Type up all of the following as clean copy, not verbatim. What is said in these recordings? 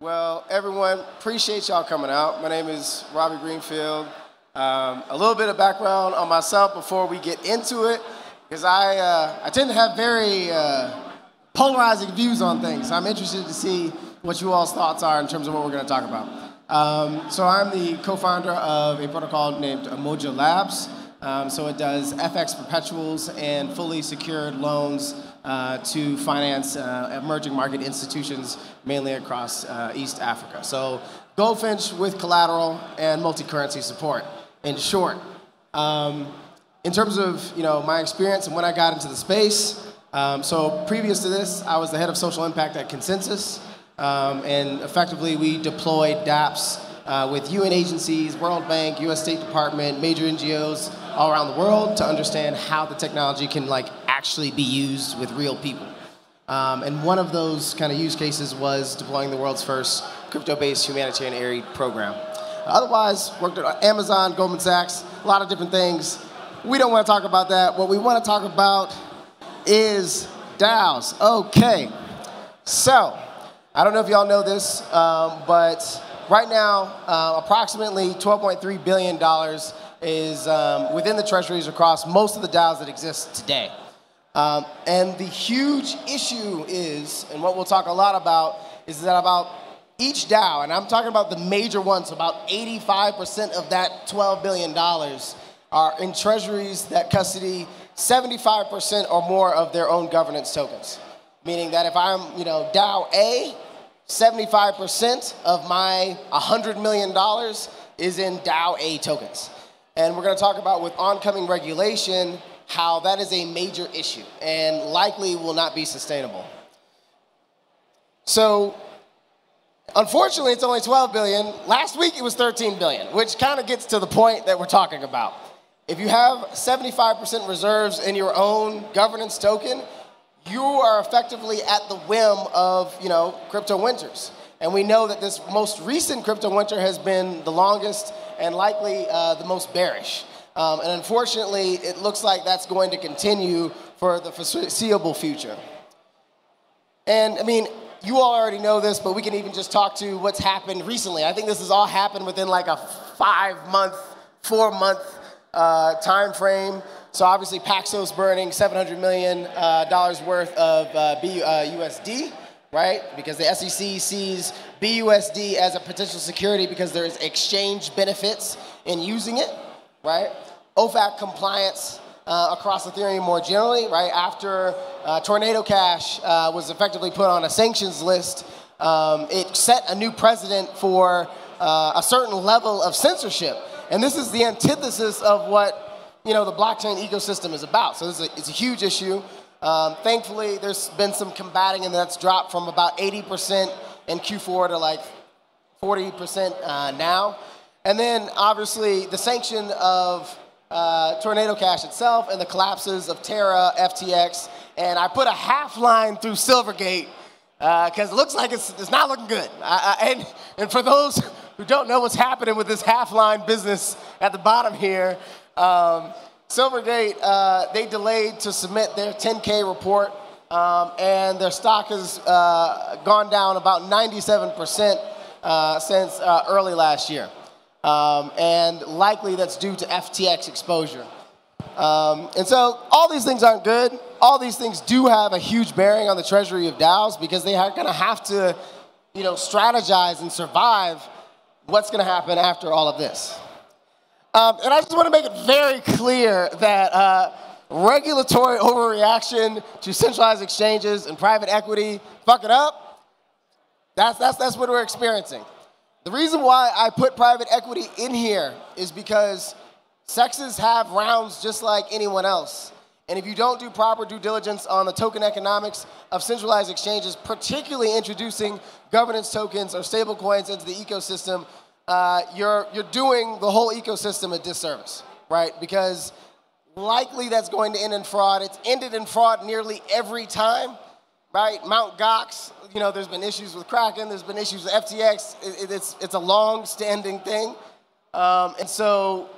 Well, everyone, appreciate y'all coming out. My name is Robby Greenfield. A little bit of background on myself before we get into it, because I tend to have very polarizing views on things. I'm interested to see what you all's thoughts are in terms of what we're going to talk about. So I'm the co-founder of a protocol named Umoja Labs. So it does FX perpetuals and fully secured loans to finance emerging market institutions, mainly across East Africa. So Goldfinch with collateral and multi-currency support, in short. In terms of my experience and when I got into the space, so previous to this, I was the head of social impact at ConsenSys, and effectively we deployed dApps with UN agencies, World Bank, US State Department, major NGOs all around the world to understand how the technology can actually be used with real people. And one of those kind of use cases was deploying the world's first crypto-based humanitarian aid program. Otherwise, worked at Amazon, Goldman Sachs, a lot of different things. We don't want to talk about that. What we want to talk about is DAOs. Okay, so I don't know if y'all know this, but right now, approximately $12.3 billion is within the treasuries across most of the DAOs that exist today. And the huge issue is, and what we'll talk a lot about, is that about each DAO, and I'm talking about the major ones, about 85% of that $12 billion are in treasuries that custody 75% or more of their own governance tokens. Meaning that if I'm DAO A, 75% of my $100 million is in DAO A tokens. And we're going to talk about, with oncoming regulation, how that is a major issue and likely will not be sustainable. So unfortunately, it's only 12 billion. Last week, it was 13 billion, which kind of gets to the point that we're talking about. If you have 75% reserves in your own governance token, you are effectively at the whim of crypto winters. And we know that this most recent crypto winter has been the longest and likely the most bearish. And unfortunately, it looks like that's going to continue for the foreseeable future. And I mean, you all already know this, but we can even just talk to what's happened recently. I think this has all happened within like a 5-month, 4-month time frame. So obviously, Paxos burning $700 million worth of BUSD, right? Because the SEC sees BUSD as a potential security because there is exchange benefits in using it, right? OFAC compliance across Ethereum more generally, right? After Tornado Cash was effectively put on a sanctions list, it set a new precedent for a certain level of censorship. And this is the antithesis of what the blockchain ecosystem is about. So it's a huge issue. Thankfully, there's been some combating, and that's dropped from about 80% in Q4 to like 40% now. And then, obviously, the sanction of Tornado Cash itself and the collapses of Terra, FTX, and I put a half line through Silvergate because it looks like it's not looking good. And for those who don't know what's happening with this half line business at the bottom here, Silvergate, they delayed to submit their 10K report, and their stock has gone down about 97% since early last year. And likely that's due to FTX exposure. And so all these things aren't good. All these things do have a huge bearing on the treasury of DAOs because they are going to have to strategize and survive what's going to happen after all of this. And I just want to make it very clear that regulatory overreaction to centralized exchanges and private equity, fuck it up, that's what we're experiencing. The reason why I put private equity in here is because sexes have rounds just like anyone else. And if you don't do proper due diligence on the token economics of centralized exchanges, particularly introducing governance tokens or stablecoins into the ecosystem, you're doing the whole ecosystem a disservice, right? Because likely that's going to end in fraud. It's ended in fraud nearly every time, right? Mt. Gox, there's been issues with Kraken, there's been issues with FTX. It's a long-standing thing. And so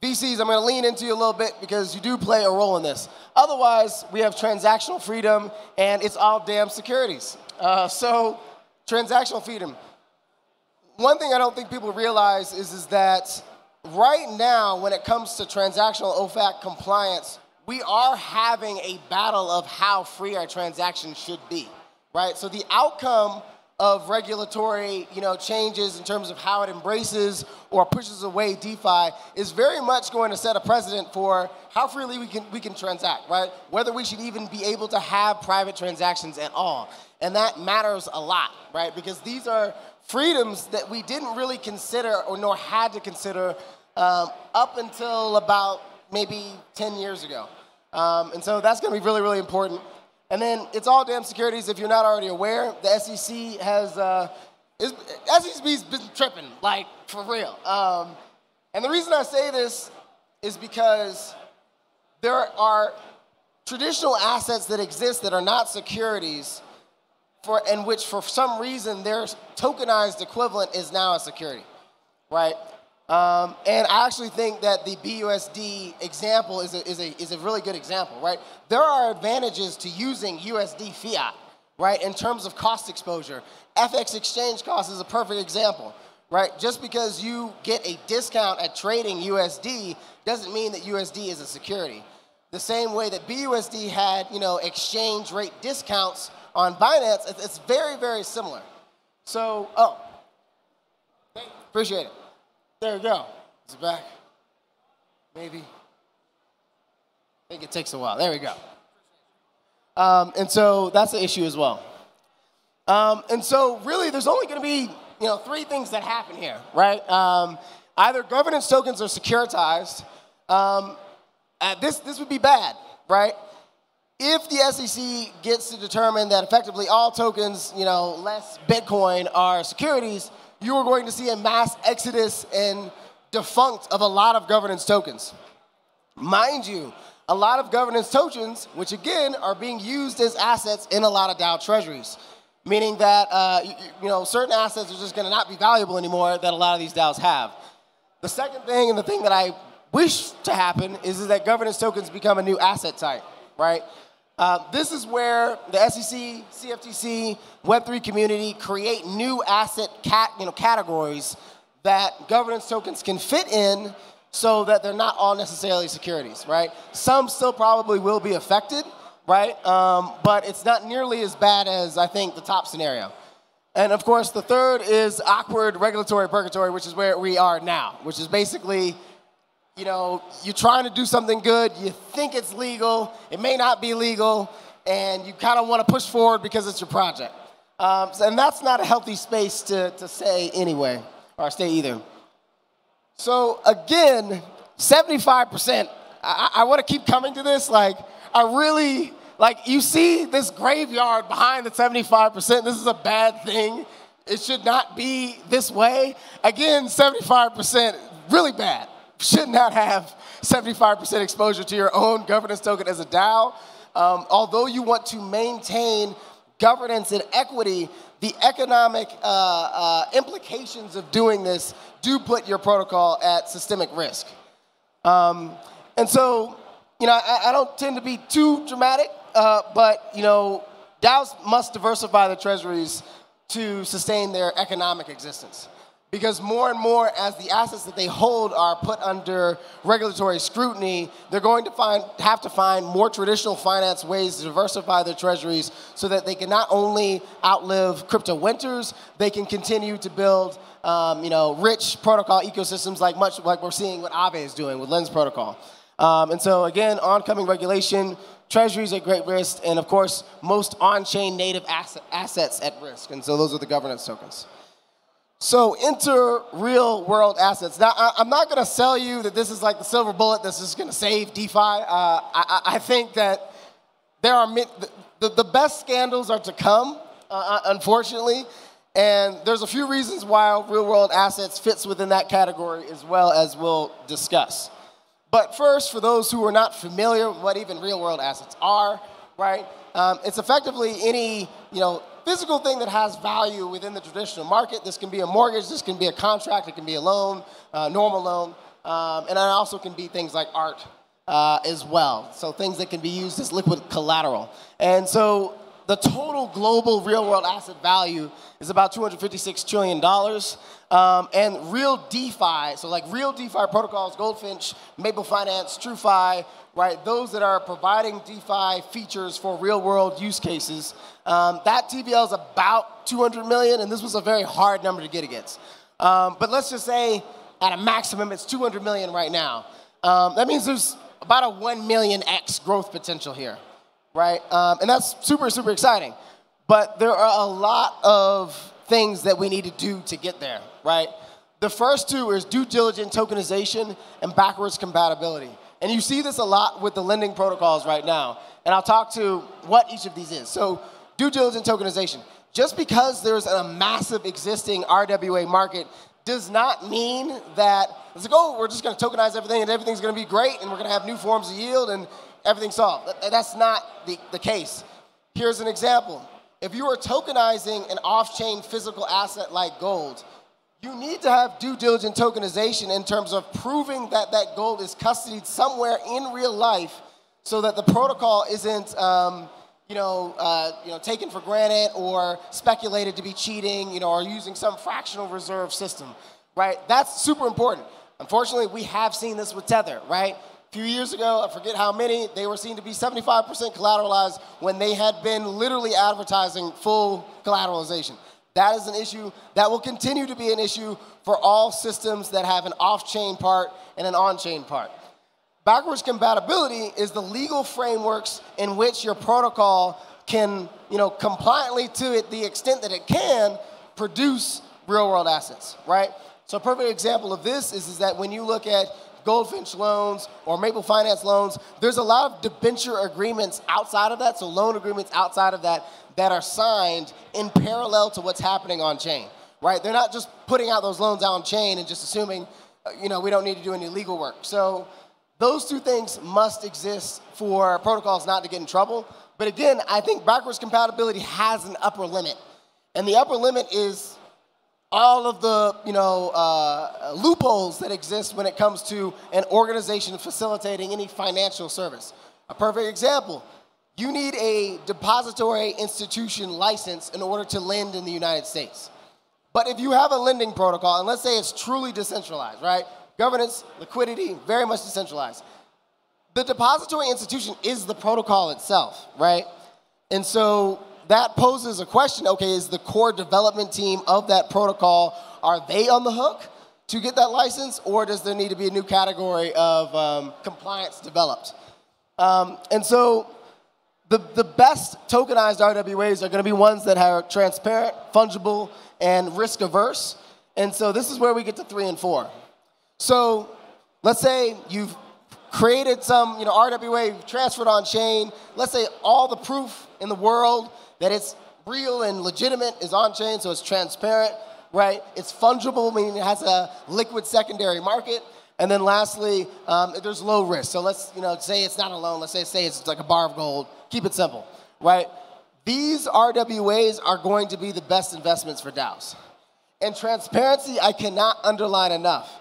VCs, I'm going to lean into you a little bit because you do play a role in this. Otherwise, we have transactional freedom, and it's all damn securities. So transactional freedom. One thing I don't think people realize is that right now, when it comes to transactional OFAC compliance, we are having a battle of how free our transactions should be, right? So the outcome of regulatory, changes in terms of how it embraces or pushes away DeFi is very much going to set a precedent for how freely we can transact, right? Whether we should even be able to have private transactions at all. And that matters a lot, right? Because these are freedoms that we didn't really consider or nor had to consider up until about maybe 10 years ago. And so that's going to be really, really important. And then it's all damn securities. If you're not already aware, the SEC has, SEC's been tripping, like for real. And the reason I say this is because there are traditional assets that exist that are not securities, in which for some reason their tokenized equivalent is now a security, right? And I actually think that the BUSD example is a really good example, right? There are advantages to using USD fiat, right, in terms of cost exposure. FX exchange cost is a perfect example, right? Just because you get a discount at trading USD doesn't mean that USD is a security. The same way that BUSD had, exchange rate discounts on Binance, it's very, very similar. So, appreciate it. There we go. Is it back? Maybe. I think it takes a while. There we go. And so that's the issue as well. And so really, there's only going to be three things that happen here, right? Either governance tokens are securitized. This would be bad, right? If the SEC gets to determine that effectively all tokens, less Bitcoin are securities, you are going to see a mass exodus and defunct of a lot of governance tokens. Mind you, a lot of governance tokens, which again are being used as assets in a lot of DAO treasuries, meaning that certain assets are just going to not be valuable anymore that a lot of these DAOs have. The second thing, and the thing that I wish to happen, is that governance tokens become a new asset type, right? This is where the SEC, CFTC, Web3 community create new asset categories that governance tokens can fit in so that they're not all necessarily securities, right? Some still probably will be affected, right? But it's not nearly as bad as, I think, the top scenario. And of course, the third is awkward regulatory purgatory, which is where we are now, which is basically, you're trying to do something good, you think it's legal, it may not be legal, and you kind of want to push forward because it's your project. And that's not a healthy space to say anyway, or stay either. So again, 75%, I want to keep coming to this, you see this graveyard behind the 75%, this is a bad thing. It should not be this way. Again, 75%, really bad. Should not have 75% exposure to your own governance token as a DAO. Although you want to maintain governance and equity, the economic implications of doing this do put your protocol at systemic risk. And so, I don't tend to be too dramatic, but, DAOs must diversify their treasuries to sustain their economic existence. Because more and more, as the assets that they hold are put under regulatory scrutiny, they're going to have to find more traditional finance ways to diversify their treasuries so that they can not only outlive crypto winters, they can continue to build rich protocol ecosystems like we're seeing what Aave is doing with Lens Protocol. And so again, oncoming regulation, treasuries at great risk, and of course, most on-chain native assets at risk. And so those are the governance tokens. So enter real world assets. Now, I'm not going to sell you that this is like the silver bullet that's just going to save DeFi. I think that there are the best scandals are to come, unfortunately. And there's a few reasons why real world assets fits within that category as well, as we'll discuss. But first, for those who are not familiar with what even real world assets are, right? It's effectively any, physical thing that has value within the traditional market. This can be a mortgage, this can be a contract, it can be a loan, normal loan, and it also can be things like art as well. So things that can be used as liquid collateral. And so the total global real-world asset value is about $256 trillion. And real DeFi, so like real DeFi protocols, Goldfinch, Maple Finance, TrueFi, right, those that are providing DeFi features for real-world use cases, that TVL is about 200 million, and this was a very hard number to get against. But let's just say at a maximum it's 200 million right now. That means there's about a 1 million X growth potential here, right? And that's super, super exciting. But there are a lot of things that we need to do to get there, right? The first two is due diligence tokenization and backwards compatibility. And you see this a lot with the lending protocols right now. And I'll talk to what each of these is. So due diligence tokenization. Just because there's a massive existing RWA market does not mean that it's like, oh, we're just going to tokenize everything and everything's going to be great and we're going to have new forms of yield and everything's solved. That's not the case. Here's an example. If you are tokenizing an off-chain physical asset like gold, you need to have due diligence tokenization in terms of proving that that gold is custodied somewhere in real life so that the protocol isn't taken for granted or speculated to be cheating, or using some fractional reserve system, right? That's super important. Unfortunately, we have seen this with Tether, right? A few years ago, I forget how many, they were seen to be 75% collateralized when they had been literally advertising full collateralization. That is an issue that will continue to be an issue for all systems that have an off-chain part and an on-chain part. Backwards compatibility is the legal frameworks in which your protocol can, compliantly to it, the extent that it can, produce real-world assets, right? So a perfect example of this is that when you look at Goldfinch loans or Maple Finance loans, there's a lot of debenture agreements outside of that, so loan agreements outside of that, that are signed in parallel to what's happening on chain, right? They're not just putting out those loans on chain and just assuming, we don't need to do any legal work. So those two things must exist for protocols not to get in trouble. But again, I think backwards compatibility has an upper limit. And the upper limit is all of the loopholes that exist when it comes to an organization facilitating any financial service. A perfect example, you need a depository institution license in order to lend in the United States. But if you have a lending protocol, and let's say it's truly decentralized, right? Governance, liquidity, very much decentralized. The depository institution is the protocol itself, right? And so that poses a question, okay, is the core development team of that protocol, are they on the hook to get that license, or does there need to be a new category of compliance developed? And so the best tokenized RWAs are going to be ones that are transparent, fungible, and risk averse. And so this is where we get to 3 and 4. So let's say you've created some RWA, you've transferred on chain. Let's say all the proof in the world that it's real and legitimate is on chain, so it's transparent, right? It's fungible, meaning it has a liquid secondary market. And then lastly, there's low risk. So let's say it's not a loan. Let's say it's like a bar of gold. Keep it simple, right? These RWAs are going to be the best investments for DAOs. And transparency, I cannot underline enough.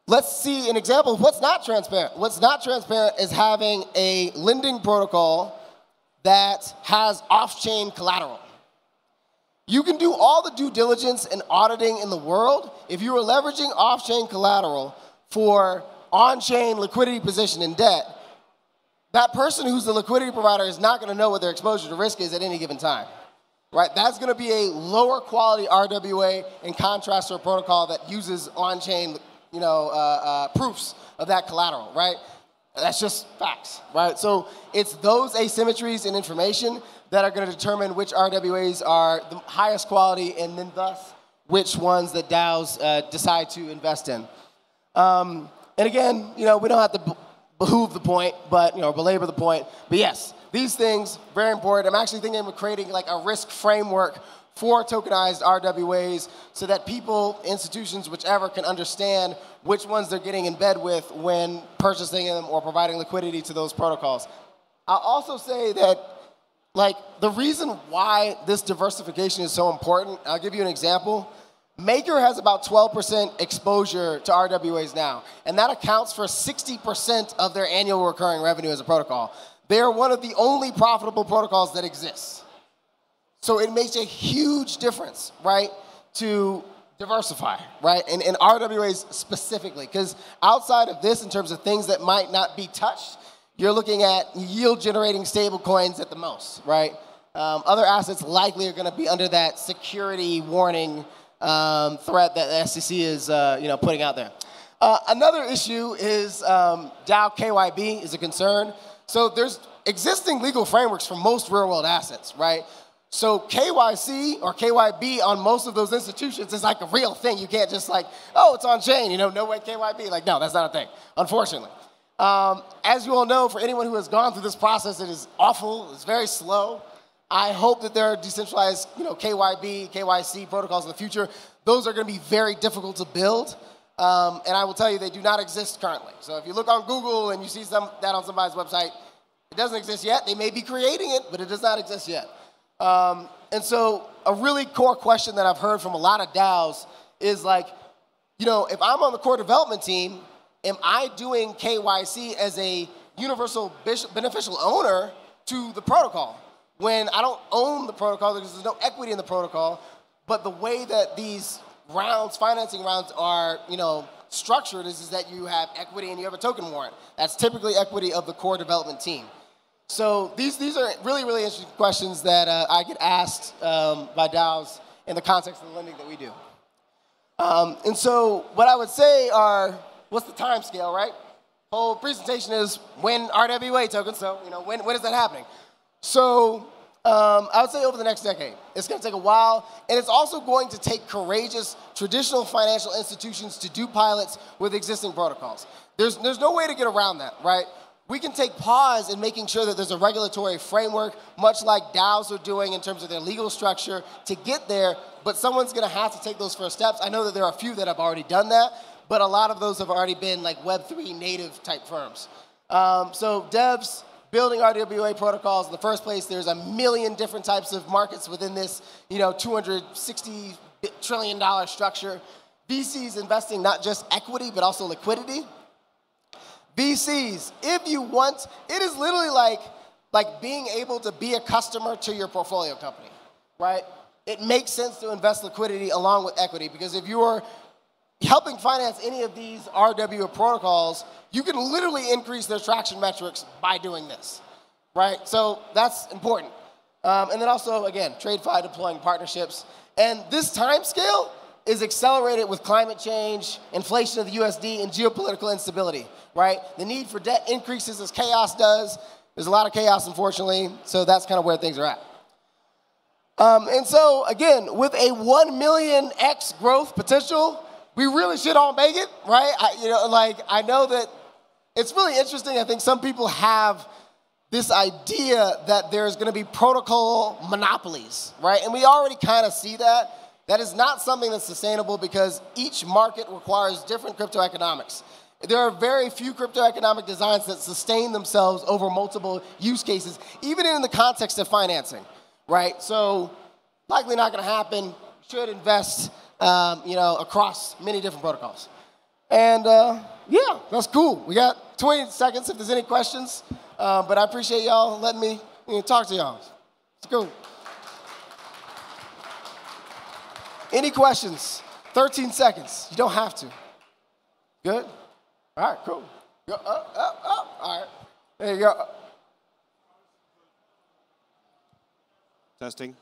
Let's see an example of what's not transparent. What's not transparent is having a lending protocol that has off-chain collateral. You can do all the due diligence and auditing in the world. If you are leveraging off-chain collateral for on-chain liquidity position in debt, that person who's the liquidity provider is not going to know what their exposure to risk is at any given time, right? That's going to be a lower quality RWA in contrast to a protocol that uses on-chain proofs of that collateral, right? That's just facts, right? So it's those asymmetries in information that are going to determine which RWAs are the highest quality and then thus which ones that DAOs decide to invest in. And again, we don't have to behoove the point, but belabor the point. But yes, these things, very important. I'm actually thinking of creating like a risk framework for tokenized RWAs so that people, institutions, whichever, can understand which ones they're getting in bed with when purchasing them or providing liquidity to those protocols. I'll also say that the reason why this diversification is so important, I'll give you an example. Maker has about 12% exposure to RWAs now, and that accounts for 60% of their annual recurring revenue as a protocol. they're one of the only profitable protocols that exists. So it makes a huge difference, right, to diversify, right, and RWAs specifically, because outside of this, in terms of things that might not be touched, you're looking at yield-generating stablecoins at the most, right? Other assets likely are going to be under that security warning threat that the SEC is, putting out there. Another issue is DAO KYB is a concern. So there's existing legal frameworks for most real-world assets, right? So KYC or KYB on most of those institutions is like a real thing. You can't just like, oh, it's on chain, no way KYB. Like, no, that's not a thing, unfortunately. As you all know, for anyone who has gone through this process, it is awful. It's very slow. I hope that there are decentralized, KYB, KYC protocols in the future. Those are going to be very difficult to build. And I will tell you, they do not exist currently. So if you look on Google and you see that on somebody's website, it doesn't exist yet. They may be creating it, but it does not exist yet. And so a really core question that I've heard from a lot of DAOs is like, if I'm on the core development team, am I doing KYC as a universal beneficial owner to the protocol when I don't own the protocol because there's no equity in the protocol, but the way that these financing rounds are, structured is that you have equity and you have a token warrant. That's typically equity of the core development team. So these are really, really interesting questions that I get asked by DAOs in the context of the lending that we do. And so what I would say are, what's the time scale, right? Whole presentation is Wen RWA token, so when is that happening? So I would say over the next decade. It's going to take a while, and it's also going to take courageous traditional financial institutions to do pilots with existing protocols. There's no way to get around that, right? We can take pause in making sure that there's a regulatory framework, much like DAOs are doing in terms of their legal structure, to get there, but someone's going to have to take those first steps. I know that there are a few that have already done that, but a lot of those have already been like Web3 native type firms. So devs building RWA protocols in the first place, there's a million different types of markets within this $260 trillion structure. VCs investing not just equity, but also liquidity. VCs, if you want, it is literally like being able to be a customer to your portfolio company, right? It makes sense to invest liquidity along with equity, because if you are helping finance any of these RWA protocols, you can literally increase their traction metrics by doing this, right? So that's important. And then also, again, TradeFi deploying partnerships. And this time scale is accelerated with climate change, inflation of the USD, and geopolitical instability, right? The need for debt increases as chaos does. There's a lot of chaos, unfortunately, so that's kind of where things are at. And so, again, with a 1 million X growth potential, we really should all make it, right? I know that it's really interesting. I think some people have this idea that there's going to be protocol monopolies, right? And we already kind of see that. That is not something that's sustainable because each market requires different crypto economics. There are very few crypto economic designs that sustain themselves over multiple use cases, even in the context of financing, right? So likely not going to happen. Should invest, across many different protocols. And yeah, that's cool. We got 20 seconds if there's any questions. But I appreciate y'all letting me talk to y'all. It's cool. Any questions? 13 seconds. You don't have to. Good? All right, cool. Go up. All right. There you go. Testing.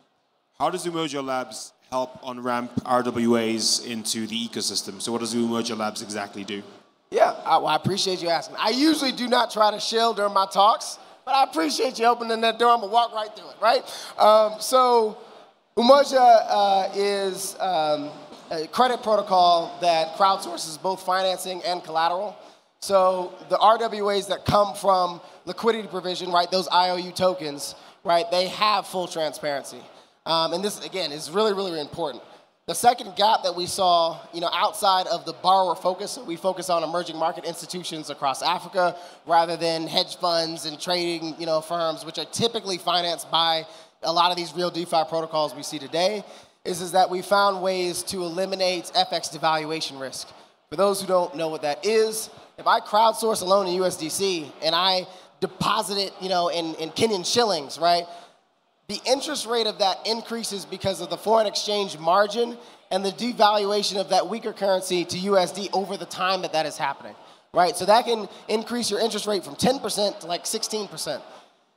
How does Umoja Labs help on-ramp RWAs into the ecosystem? So what does Umoja Labs exactly do? Yeah, I appreciate you asking. I usually do not try to shill during my talks, but I appreciate you opening that door. I'm going to walk right through it, right? So Umoja is a credit protocol that crowdsources both financing and collateral. So the RWAs that come from liquidity provision, right, those IOU tokens, right, they have full transparency. And this, again, is really, really important. The second gap that we saw, outside of the borrower focus, so we focus on emerging market institutions across Africa rather than hedge funds and trading, firms, which are typically financed by a lot of these real DeFi protocols we see today, is that we found ways to eliminate FX devaluation risk. For those who don't know what that is, if I crowdsource a loan in USDC and I deposit it, you know, in Kenyan shillings, right? The interest rate of that increases because of the foreign exchange margin and the devaluation of that weaker currency to USD over the time that is happening, right? So that can increase your interest rate from 10% to like 16%.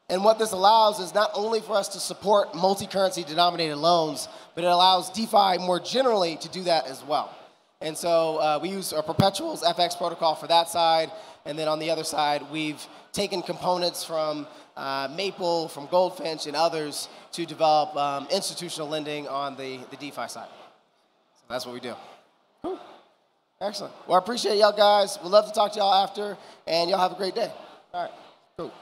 And what this allows is not only for us to support multi-currency denominated loans, but it allows DeFi more generally to do that as well. And so we use our Perpetuals FX protocol for that side. And then on the other side, we've taken components from Maple, from Goldfinch, and others to develop institutional lending on the DeFi side. So that's what we do. Whew. Excellent. Well, I appreciate y'all guys. We'd love to talk to y'all after, and y'all have a great day. All right. Cool.